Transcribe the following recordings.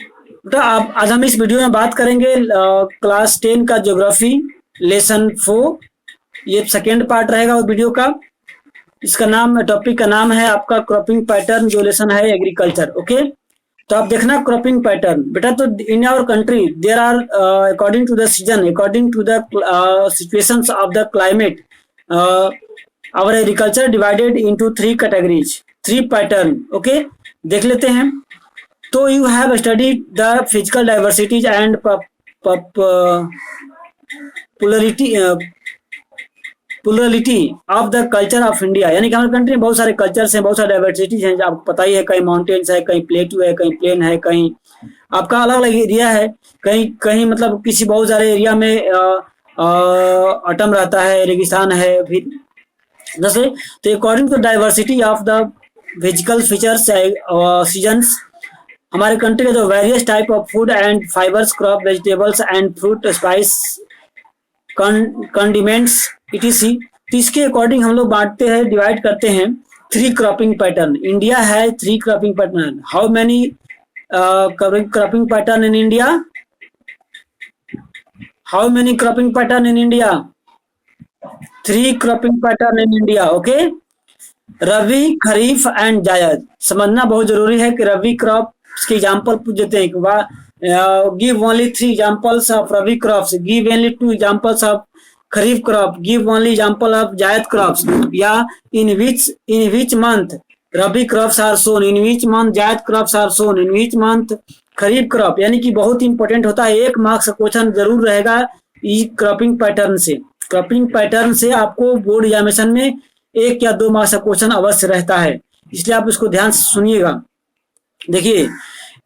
बेटा आप आज हम इस वीडियो में बात करेंगे क्लास 10 का ज्योग्राफी लेसन 4। ये सेकेंड पार्ट रहेगा उस वीडियो का। इसका नाम टॉपिक का नाम है आपका क्रॉपिंग पैटर्न, जो लेसन है एग्रीकल्चर। ओके, तो आप देखना क्रॉपिंग पैटर्न बेटा। तो in our country there are according to the season, according to the situations of the climate, our agriculture divided into 3 categories, 3 pattern. Okay, देख लेते हैं। तो you have studied the physical diversities and plurality of the culture of India। यानी कि हमारे country में बहुत सारे कल्चर्स हैं, बहुत सारे डाइवर्सिटीज हैं। आपको पता ही है, कहीं माउंटेन्स है, कहीं प्लेटू है, कहीं प्लेन है, कहीं आपका अलग अलग एरिया है। कहीं कहीं मतलब किसी बहुत सारे एरिया में अटम रहता है, रेगिस्तान है। फिर जैसे तो according to diversity of the physical features seasons, हमारे कंट्री का जो various type of food and fibres, crop, vegetables and fruit, spice, condiments etc, तो इसके अकॉर्डिंग हम लोग बांटते हैं, डिवाइड करते हैं 3 क्रॉपिंग पैटर्न। इंडिया है 3 cropping pattern. How many cropping pattern in India? How many cropping pattern in India? 3 cropping pattern in India. Okay, rabi, kharif and जायद। समझना बहुत जरूरी है कि रबी क्रॉप के एग्जाम्पल पूछ देते हैं कि give only 3 examples of rabi crops, give only 2 examples of kharif crop, give only example of zaid crops, या in which month rabi crops are sown, in which month zaid crops are sown, in which month kharif crop. यानी कि बहुत important होता है, 1 marks का question जरूर रहेगा इस क्रॉपिंग पैटर्न से। क्रॉपिंग पैटर्न से आपको बोर्ड एग्जामिनेशन में 1 या 2 मार्क्स का क्वेश्चन अवश्य रहता है, इसलिए आप इसको ध्यान से सुनिएगा। देखिए,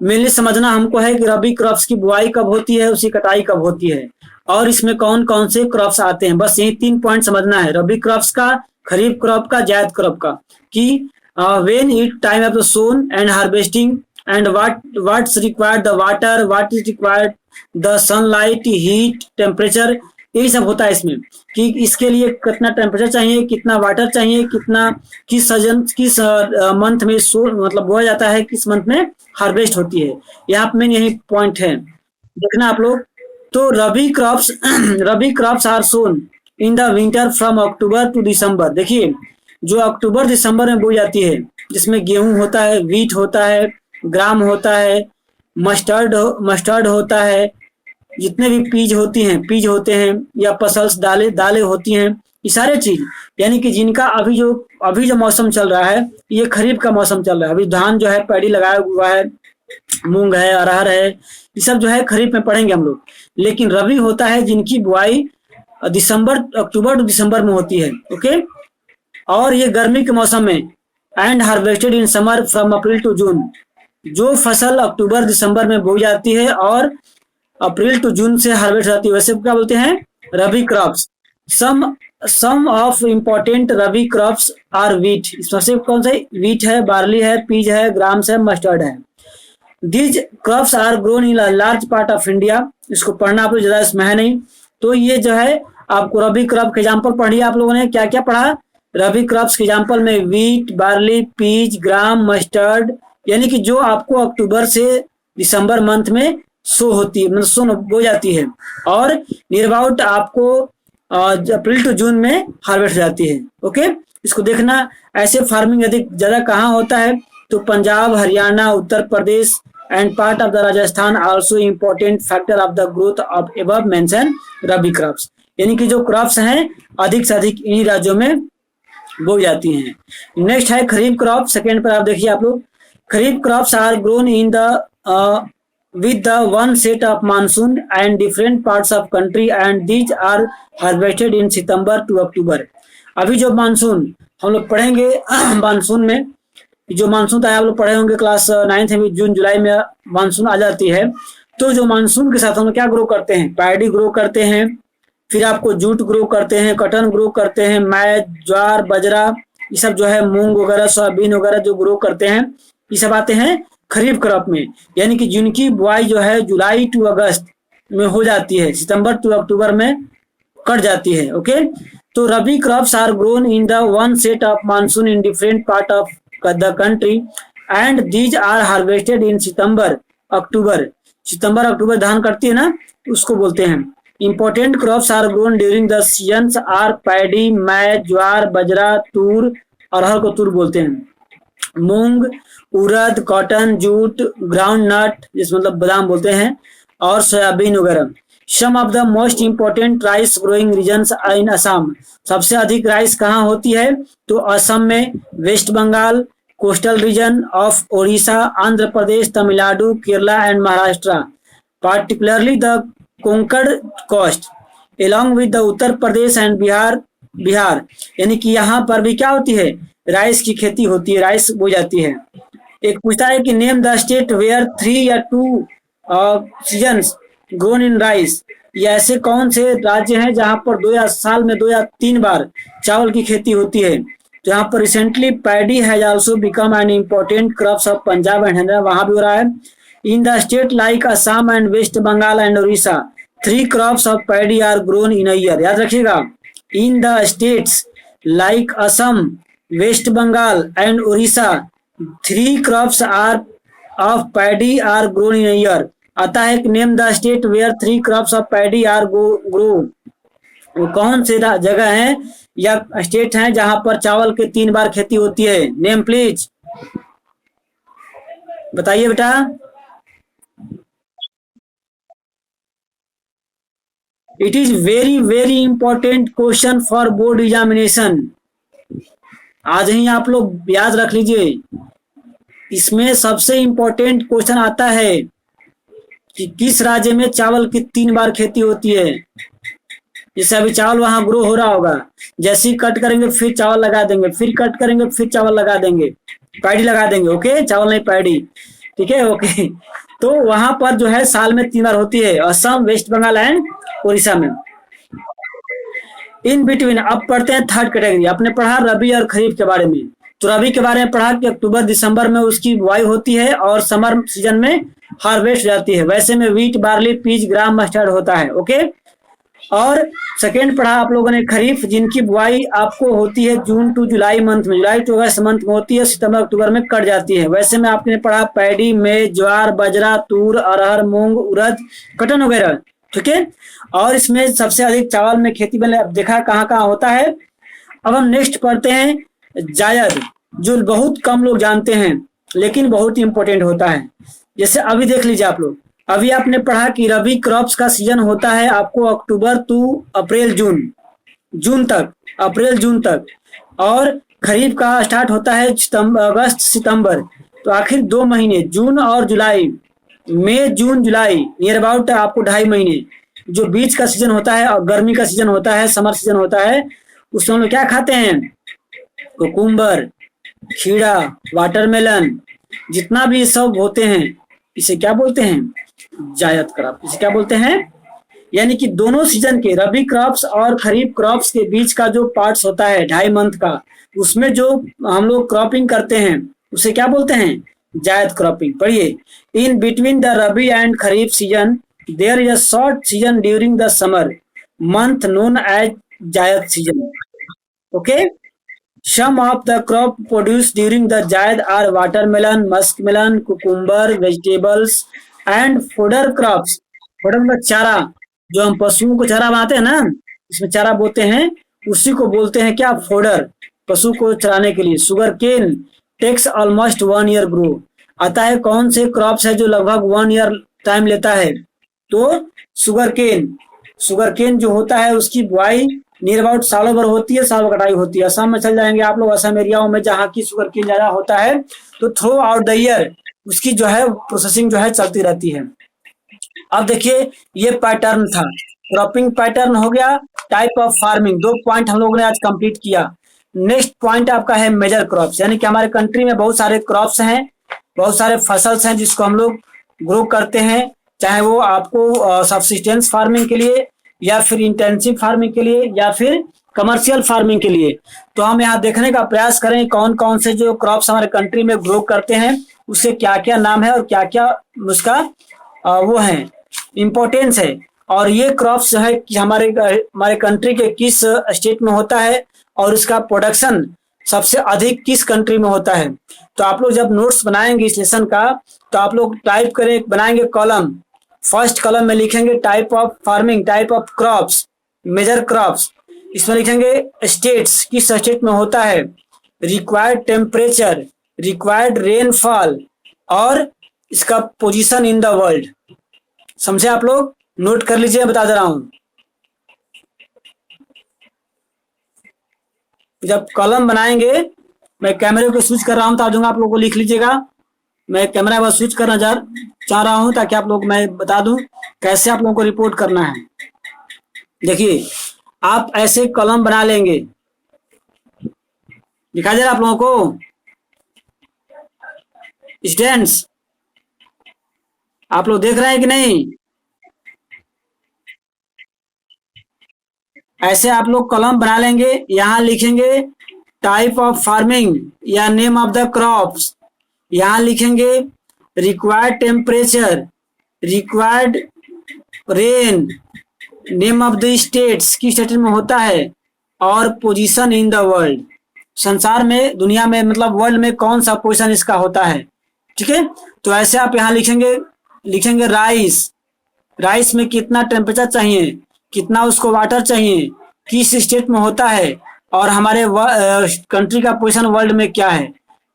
मेनली समझना हमको है कि रबी क्रॉप्स की बुआई कब होती है, उसकी कटाई कब होती है, और इसमें कौन कौन से क्रॉप्स आते हैं। बस यही 3 पॉइंट समझना है, रबी क्रॉप्स का, खरीफ क्रॉप का, जायद क्रॉप का। कि when it time of the sown and harvesting and what's required the water, what is required the sunlight, heat, temperature, यही सब होता है इसमें। कि इसके लिए कितना टेम्परेचर चाहिए, कितना वाटर चाहिए, कितना किस मंथ में मतलब बोया जाता है, किस मंथ में हार्वेस्ट होती है। यहाँ पे यही पॉइंट है, देखना आप लोग। तो rabi crops are sown in the winter from October to December. देखिए, जो अक्टूबर दिसंबर में बोई जाती है, जिसमें गेहूं होता है, वीट होता है, ग्राम होता है, मस्टर्ड होता है, जितने भी पीज होते हैं या पसल्स, दालें होती हैं, ये सारे चीज। यानी कि जिनका अभी जो मौसम चल रहा है, ये खरीफ का मौसम चल रहा है। अभी धान जो है पैडी लगाया हुआ है, मूंग है, अरहर है, ये सब जो है खरीफ में पढ़ेंगे हम लोग। लेकिन रबी होता है जिनकी बुआई अक्टूबर टू दिसंबर में होती है। ओके, और ये गर्मी के मौसम में, and harvested in summer from April to June. जो फसल अक्टूबर दिसंबर में बोई जाती है और अप्रैल टू जून से हार्वेस्ट होती है, वैसे क्या बोलते हैं? Rabi crops. Some of important rabi crops are wheat. इसमें से कौन सा? वीट है, बार्ली है, पीज है, ग्राम्स है, मस्टर्ड है। These crops are grown in large part of India. इसको पढ़ना आप लोग ज्यादा इसमें है नहीं। तो ये जो है आपको रबी क्रॉप के एग्जाम्पल पढ़िए। आप लोगों ने क्या क्या पढ़ा? रबी क्रॉप्स के एग्जाम्पल में वीट, बार्ली, पीज, ग्राम, मस्टर्ड, यानी कि जो आपको अक्टूबर से दिसंबर मंथ में सो होती है, मतलब सो बो जाती है, और नियर अबाउट आपको अप्रैल टू जून में हार्वेस्ट जाती है। ओके, इसको देखना। ऐसे फार्मिंग अधिक ज्यादा कहाँ होता है? तो Punjab, Haryana, Uttar Pradesh and part of the Rajasthan also important factor of the growth of above mention rabi crops. यानी कि जो क्रॉप्स हैं अधिक से अधिक इन्हीं राज्यों में बोई जाती हैं। नेक्स्ट है खरीफ क्रॉप। सेकेंड पर आप देखिए आप लोग, kharif crops are grown in the with the one set of monsoon and different parts of country, and these are harvested in September to October। अभी जो मानसून हम लोग पढ़ेंगे मानसून में, जो मानसून था आप लोग पढ़े होंगे क्लास 9th में, जून जुलाई में मानसून आ जाती है। तो जो मानसून के साथ हम लोग क्या ग्रो करते हैं? पैडी ग्रो करते हैं, फिर आपको जूट ग्रो करते हैं, कटन ग्रो करते हैं, मैज, ज्वार, बजरा, ये सब जो है मूंग वगैरह, सोयाबीन वगैरह जो ग्रो करते हैं, ये सब आते हैं खरीफ क्रॉप में। यानी कि जिनकी बुआई जो है जुलाई टू अगस्त में हो जाती है, सितंबर टू अक्टूबर में कट जाती है। ओके, तो rabi crops are grown in the onset of monsoon in different part of the country, and these are harvested in September October, September October धान कटती है ना, उसको बोलते हैं। Important crops are grown during the seasons are paddy, maize, jowar, bajra, tur, अरहर को तूर बोलते हैं, moong, urad, cotton, jute, groundnut जिस मतलब बादाम बोलते हैं, और सोयाबीन वगैरह। Some of the most important rice growing regions in Assam, सबसे अधिक राइस कहाँ होती है, तो असम में, West Bengal, coastal region of Odisha, Andhra Pradesh, Tamil Nadu, Kerala and Maharashtra, particularly the Konkan coast, along with the Uttar Pradesh and Bihar, यानी कि यहाँ पर भी क्या होती है, राइस की खेती होती है, राइस बोई जाती है। एक पूछता है कि नेम द स्टेट वेयर 3 या 2 सीजन्स ग्रोन इन राइस, ये ऐसे कौन से राज्य हैं जहाँ पर साल में 2 या 3 बार चावल की खेती होती है। तो यहाँ पर recently paddy has also become an important crops of Punjab and Haryana, वहां भी हो रहा है। In the state like Assam and West Bengal and Orissa 3 crops of paddy are grown in a year, याद रखिएगा। In the states like Assam, West Bengal and Orissa 3 crops are of paddy are grown in a year. आता है कि name the state where 3 crops of paddy are grow, वो कौन से जगह है या स्टेट हैं जहां पर चावल के 3 बार खेती होती है। नेम प्लीज बताइए बेटा। It is very very important question for board examination, आज ही आप लोग याद रख लीजिए। इसमें सबसे इंपॉर्टेंट क्वेश्चन आता है कि किस राज्य में चावल की 3 बार खेती होती है। जैसे अभी चावल वहां ग्रो हो रहा होगा, जैसे ही कट करेंगे फिर चावल लगा देंगे, फिर कट करेंगे फिर चावल लगा देंगे, पैडी लगा देंगे, ओके, चावल नहीं पैडी, ठीक है, ओके। तो वहां पर जो है साल में 3 बार होती है, असम, वेस्ट बंगाल एंड उड़ीसा में। इन बिटवीन अब पढ़ते हैं थर्ड कैटेगरी। आपने पढ़ा रबी और खरीफ के बारे में, तो रबी के बारे में पढ़ा कि अक्टूबर दिसंबर में उसकी बुआई होती है और समर सीजन में हार्वेस्ट हो जाती है। वैसे में वीट, बार्ली, पीच, ग्राम, मस्टर्ड होता है, ओके। और सेकेंड पढ़ा आप लोगों ने खरीफ, जिनकी बुआई आपको होती है जून टू जुलाई मंथ में, जुलाई टू अगस्त मंथ में होती है, सितंबर अक्टूबर में कट जाती है। वैसे में आपने पढ़ा पैडी में ज्वार, बजरा, तूर, अरहर, मूंग, उड़द, कटन वगैरह, ठीक है। और इसमें सबसे अधिक चावल में खेती मैंने अब देखा कहाँ कहाँ होता है। अब हम नेक्स्ट पढ़ते हैं जायद, जो बहुत कम लोग जानते हैं लेकिन बहुत इंपॉर्टेंट होता है। जैसे अभी देख लीजिए आप लोग, अभी आपने पढ़ा कि रबी क्रॉप्स का सीजन होता है आपको अक्टूबर टू अप्रैल जून तक, अप्रैल जून तक, और खरीफ का स्टार्ट होता है अगस्त सितंबर। तो आखिर 2 महीने जून और जुलाई, मई जून जुलाई, नियर अबाउट आपको 2.5 महीने जो बीच का सीजन होता है और गर्मी का सीजन होता है, समर सीजन होता है, उसमें हम लोग क्या खाते हैं, कुकुम्बर, खीरा, वाटरमेलन, जितना भी सब होते हैं इसे क्या बोलते हैं, जायद क्रॉप, इसे क्या बोलते हैं। यानी कि दोनों सीजन के रबी क्रॉप्स और खरीफ क्रॉप्स के बीच का जो पार्ट्स होता है 2.5 मंथ का, उसमें जो हम लोग क्रॉपिंग करते हैं उसे क्या बोलते हैं, जायद क्रॉपिंग। पढ़िए, in between the rabi and kharif season there is a short season during the summer month known as zaid season, okay. Some of the crop produced during the Zaid are watermelon, muskmelon, cucumber, vegetables and fodder crops. fodder मतलब चारा, जो हम पशुओं को चारा बनाते हैं ना, इसमें चारा बोते हैं, उसी को बोलते हैं क्या, फोडर, पशु को चराने के लिए। Sugar cane takes almost 1 year grow, आता है कौन से क्रॉप्स है जो लगभग 1 ईयर टाइम लेता है, तो शुगर केन जो होता है उसकी बुआई नियर अबाउट सालों भर होती है, सालों कटाई होती है। असम में चल जाएंगे आप लोग, असम एरियाओं में जहाँ की शुगर केन ज्यादा होता है, तो थ्रू आउट द ईयर उसकी जो है प्रोसेसिंग जो है चलती रहती है। अब देखिए ये पैटर्न था, क्रॉपिंग पैटर्न हो गया, टाइप ऑफ फार्मिंग, 2 पॉइंट हम लोगों ने आज कंप्लीट किया। नेक्स्ट पॉइंट आपका है मेजर क्रॉप्स, यानी कि हमारे कंट्री में बहुत सारे क्रॉप्स हैं, बहुत सारे फसल्स हैं जिसको हम लोग ग्रो करते हैं, चाहे वो आपको सब्सिस्टेंस फार्मिंग के लिए या फिर इंटेंसिव फार्मिंग के लिए या फिर कमर्शियल फार्मिंग के लिए। तो हम यहाँ देखने का प्रयास करें कौन कौन से जो क्रॉप्स हमारे कंट्री में ग्रो करते हैं, उसके क्या क्या नाम है और क्या क्या उसका वो है इम्पोर्टेंस है, और ये क्रॉप्स जो है कि हमारे कंट्री के किस स्टेट में होता है और उसका प्रोडक्शन सबसे अधिक किस कंट्री में होता है। तो आप लोग जब नोट्स बनाएंगे इस लेसन का, तो आप लोग टाइप करें, बनाएंगे कॉलम। फर्स्ट कॉलम में लिखेंगे type of farming, type of crops, major crops. इसमें लिखेंगे स्टेट्स, किस स्टेट में होता है, रिक्वायर्ड टेम्परेचर, रिक्वायर्ड रेनफॉल, और इसका पोजीशन इन द वर्ल्ड। समझे आप लोग? नोट कर लीजिए, बता दे रहा हूं। जब कॉलम बनाएंगे, मैं कैमरे को स्विच कर रहा हूं, तो दूंगा आप लोगों को, लिख लीजिएगा। मैं कैमरा बस स्विच करना चाह रहा हूं ताकि आप लोग, मैं बता दूं कैसे आप लोगों को रिपोर्ट करना है। देखिए, आप ऐसे कॉलम बना लेंगे, दिखाई दे रहा आप लोगों को स्टूडेंट्स? आप लोग देख रहे हैं कि नहीं? ऐसे आप लोग कॉलम बना लेंगे, यहां लिखेंगे टाइप ऑफ फार्मिंग या नेम ऑफ द क्रॉप्स, यहां लिखेंगे required temperature, required rain, name of the states, किस स्टेट में होता है, और पोजीशन इन द वर्ल्ड, संसार में, दुनिया में, मतलब वर्ल्ड में कौन सा पोजीशन इसका होता है। ठीक है, तो ऐसे आप यहाँ लिखेंगे राइस, राइस में कितना टेम्परेचर चाहिए, कितना उसको वाटर चाहिए, किस स्टेट में होता है, और हमारे कंट्री का पोजीशन वर्ल्ड में क्या है।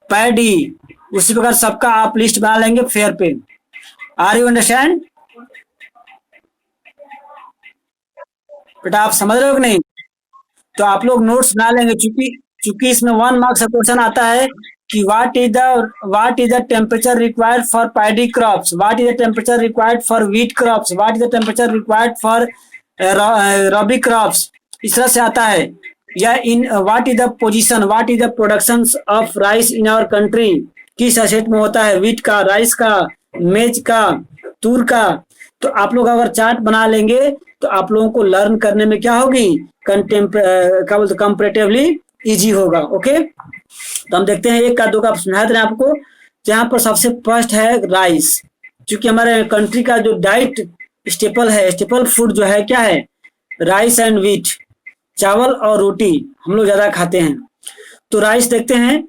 पैडी, उसी प्रकार सबका आप लिस्ट बना लेंगे फेयर पे। आर यू अंडरस्टैंड बेटा? आप समझ रहे हो कि नहीं? तो आप लोग नोट्स बना लेंगे, चूंकि इसमें 1 मार्क्स का क्वेश्चन आता है कि what is the temperature required for paddy crops, what is the temperature required for wheat crops, what is the temperature required for rabi crops, इस तरह से आता है। या in what is the position, what is the production of rice in our country, किस state में होता है, व्हीट का, राइस का, मेज का, तूर का। तो आप लोग अगर चार्ट बना लेंगे तो आप लोगों को लर्न करने में क्या होगी, क्या बोलते, कंपेरेटिवली इजी होगा। ओके, तो हम देखते हैं एक का दो का सुना दे रहे हैं आपको। यहाँ पर सबसे फर्स्ट है राइस, क्योंकि हमारे कंट्री का जो डाइट स्टेपल है, स्टेपल फूड जो है क्या है, राइस एंड व्हीट, चावल और रोटी हम लोग ज्यादा खाते हैं। तो राइस देखते हैं,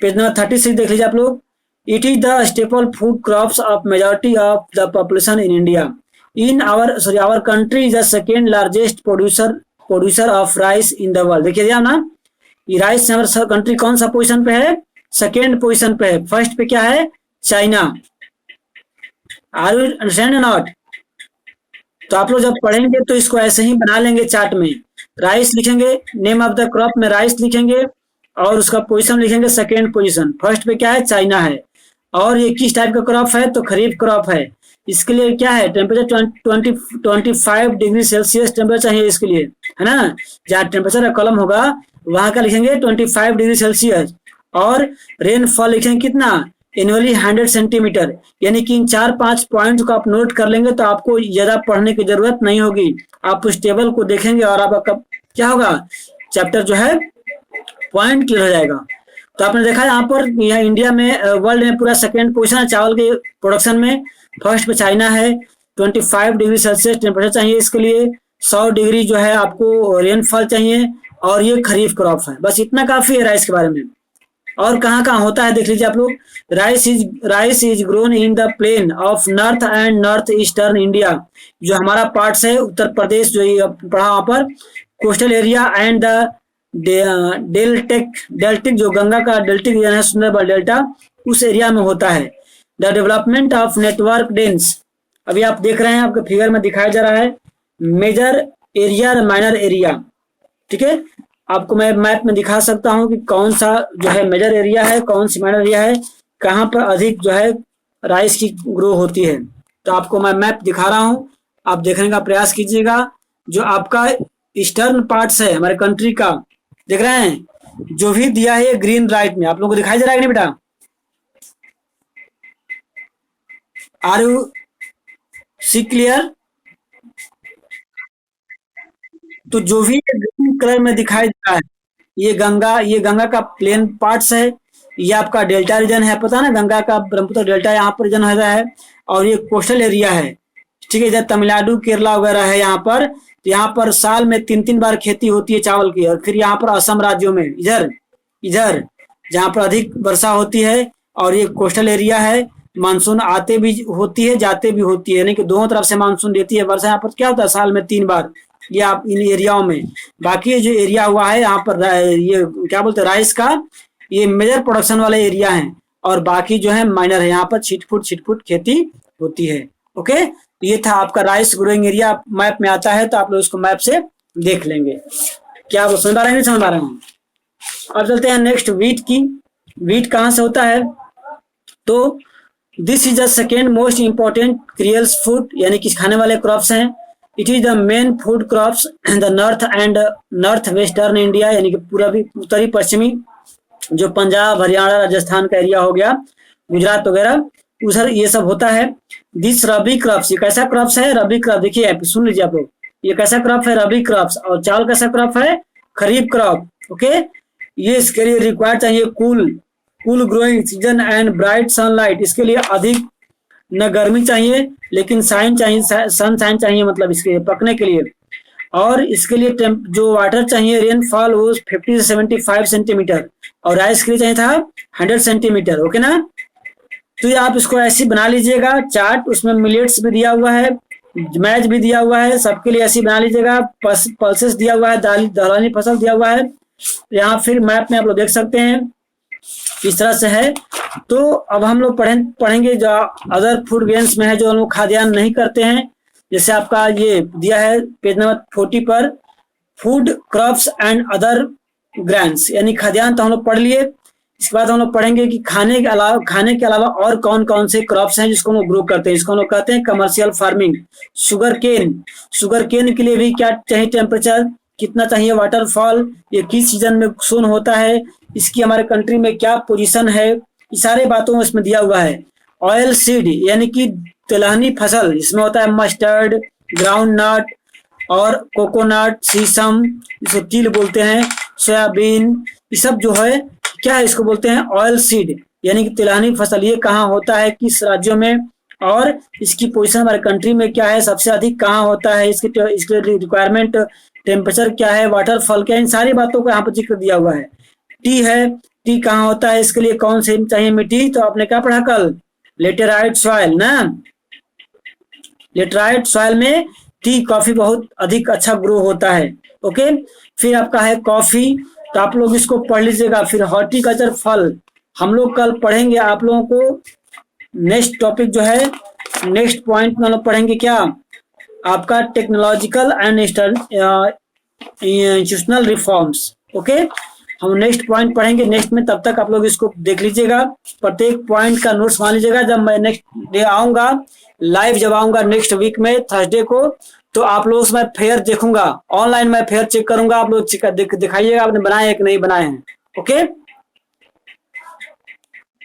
पेज नंबर 36 देख लीजिए आप लोग। It is the staple food crops of majority of the population in India. Our country is the second largest producer of rice in the world. देखिए ना, ये राइस हमारा कंट्री कौन सा पोजीशन पे है, सेकेंड पोजीशन पे है। फर्स्ट पे क्या है, China. Are you understand not? तो आप लोग जब पढ़ेंगे तो इसको ऐसे ही बना लेंगे चार्ट में। राइस लिखेंगे, नेम ऑफ द क्रॉप में राइस लिखेंगे, और उसका पोजीशन लिखेंगे सेकेंड पोजीशन। फर्स्ट पे क्या है, चाइना है। और ये किस टाइप का क्रॉप है, तो खरीफ क्रॉप है। इसके लिए क्या है, टेम्परेचर 25 डिग्री सेल्सियस टेम्परेचर चाहिए इसके लिए, है ना। जहाँ टेम्परेचर का कॉलम होगा वहां का लिखेंगे 25 डिग्री सेल्सियस। और रेनफॉल लिखेंगे कितना, एनुअली 100 सेंटीमीटर। यानी कि इन 4-5 पॉइंट को आप नोट कर लेंगे तो आपको ज्यादा पढ़ने की जरूरत नहीं होगी। आप उस टेबल को देखेंगे और आपका क्या होगा, चैप्टर जो है पॉइंट क्लियर हो जाएगा। तो आपने देखा यहाँ पर, यहाँ इंडिया में, वर्ल्ड में पूरा सेकेंड पोजीशन है चावल के प्रोडक्शन में। फर्स्ट पे चाइना है, 25 डिग्री सेल्सियस टेम्परेचर चाहिए इसके लिए, 100 डिग्री जो है आपको रेनफॉल चाहिए, और ये खरीफ क्रॉप है। बस इतना काफी है राइस के बारे में। और कहाँ कहाँ होता है देख लीजिए आप लोग। Rice is grown in the plain of north and north eastern India. जो हमारा पार्ट्स है, उत्तर प्रदेश जो ये पढ़ा वहां पर, coastal area and the deltaic जो गंगा का डेल्टिक रीजन है, सुंदरबन डेल्टा, उस एरिया में होता है। The development of network dense, अभी आप देख रहे हैं, आपके फिगर में दिखाया जा रहा है मेजर एरिया, माइनर एरिया। ठीक है, आपको मैं मैप में दिखा सकता हूं कि कौन सा जो है मेजर एरिया है, कौन सी माइनर एरिया है, कहाँ पर अधिक जो है राइस की ग्रो होती है। तो आपको मैं मैप दिखा रहा हूं, आप देखने का प्रयास कीजिएगा। जो आपका ईस्टर्न पार्ट्स है हमारे कंट्री का, देख रहे हैं, जो भी दिया है ग्रीन राइट में, आप लोगों को दिखाई दे रहा है कि नहीं बेटा? Are you see clear? तो जो भी ग्रीन कलर में दिखाई दे रहा है, ये गंगा का प्लेन पार्ट्स है, ये आपका डेल्टा रीजन है, पता है ना, गंगा का ब्रह्मपुत्र डेल्टा यहाँ पर रीजन है, और ये कोस्टल एरिया है। ठीक है, इधर तमिलनाडु, केरला वगैरह है यहाँ पर। तो यहाँ पर साल में 3-3 बार खेती होती है चावल की। और फिर यहाँ पर असम राज्यों में, इधर जहाँ पर अधिक वर्षा होती है, और ये कोस्टल एरिया है, मानसून आते भी होती है, जाते भी होती है, यानी कि दोनों तरफ से मानसून देती है। वर्षा यहाँ पर क्या होता है, साल में 3 बार, ये आप इन एरियाओं में। बाकी जो एरिया हुआ है यहाँ पर ये क्या बोलते हैं, राइस का, ये मेजर प्रोडक्शन वाले एरिया है, और बाकी जो है माइनर है। यहाँ पर छिटपुट खेती होती है। ओके, ये था आपका राइस ग्रोइंग एरिया, मैप में आता है, तो आप लोग इसको मैप से देख लेंगे। क्या आप समझ पा रहे हैं, नहीं समझ पा रहे हैं? अब चलते हैं नेक्स्ट, वीट की। वीट कहाँ से होता है, तो this is the second most important cereals food, यानी कि खाने वाले क्रॉप्स हैं। It is the main food crops in the north and north western India, यानी कि पूरा भी उत्तरी पश्चिमी, जो पंजाब हरियाणा राजस्थान का एरिया हो गया, गुजरात वगैरह, उधर ये सब होता है। दिस रबी क्रॉप्स, ये कैसा क्रॉप्स है, रबी क्रॉप। देखिए सुन लीजिए आप लोग, ये कैसा क्रॉप है, रबी क्रॉप्स। और चावल कैसा क्रॉप है, खरीफ क्रॉप। ओके, ये इसके लिए रिक्वायर्ड चाहिए cool growing season and bright sunlight. इसके लिए अधिक न गर्मी चाहिए, लेकिन साइन चाहिए, सन साइन चाहिए, मतलब इसके पकने के लिए। और इसके लिए जो वाटर चाहिए, रेनफॉल वो 50 से 75 सेंटीमीटर, और राइस के लिए चाहिए था 100 सेंटीमीटर। ओके ना, तो ये आप इसको ऐसी बना लीजिएगा चार्ट, उसमें मिलेट्स भी दिया हुआ है, मैच भी दिया हुआ है, सबके लिए ऐसी बना लीजिएगा। पल्सेस दिया हुआ है, दलहनी फसल दिया हुआ है यहाँ, फिर मैप में आप लोग देख सकते हैं इस तरह से है। तो अब हम लोग पढ़ेंगे जो अदर फूड ग्रेन्स में है, जो हम लोग खाद्यान्न नहीं करते हैं। जैसे आपका ये दिया है पेज नंबर 40 पर, food crops and other grains, यानी खाद्यान्न तो हम लोग पढ़ लिए। इसके बाद हम लोग पढ़ेंगे कि खाने के अलावा और कौन कौन से क्रॉप्स हैं जिसको हम लोग ग्रो करते हैं। इसको हम लोग कहते हैं कमर्शियल फार्मिंग। शुगर केन के लिए भी क्या चाहिए, टेम्परेचर कितना चाहिए, वाटरफॉल, ये किस सीजन में सोन होता है, इसकी हमारे कंट्री में क्या पोजीशन है, ये सारे बातों में इसमें दिया हुआ है। ऑयल सीड, यानी कि तिलहनी फसल, इसमें होता है मस्टर्ड, ग्राउंड नट और कोकोनट, सीसम, जिसको तिल बोलते हैं, सोयाबीन, ये सब जो है क्या है, इसको बोलते हैं ऑयल सीड, यानी कि तिलहनी फसल। ये कहाँ होता है, किस राज्यों में, और इसकी पोजीशन हमारे कंट्री में क्या है, सबसे अधिक कहाँ होता है, इसके रिक्वायरमेंट, टेम्परेचर क्या है, वाटरफॉल क्या है, इन सारी बातों को यहाँ पर जिक्र दिया हुआ है। टी कहाँ होता है, इसके लिए कौन से चाहिए मिट्टी, तो आपने क्या पढ़ा कल, लेटेराइट सॉइल ना, लेटेराइट सॉइल में टी कॉफी बहुत अधिक अच्छा ग्रो होता है। ओके, फिर आपका है कॉफी, तो आप लोग इसको पढ़ लीजिएगा। फिर हॉर्टिकल्चर, फल हम लोग कल पढ़ेंगे। आप लोगों को नेक्स्ट टॉपिक जो है, नेक्स्ट पॉइंट में हम लोग पढ़ेंगे क्या, आपका technological and institutional reforms. Okay, हम नेक्स्ट पॉइंट पढ़ेंगे नेक्स्ट में, तब तक आप लोग इसको देख लीजिएगा, प्रत्येक पॉइंट का नोट्स मान लीजिएगा। जब मैं नेक्स्ट डे आऊंगा लाइव, जब आऊंगा नेक्स्ट वीक में थर्सडे को, तो आप लोग उसमें फेयर देखूंगा, ऑनलाइन मैं फेयर चेक करूंगा, आप लोग दिखाइएगा आपने बनाए हैं कि नहीं बनाए हैं। ओके।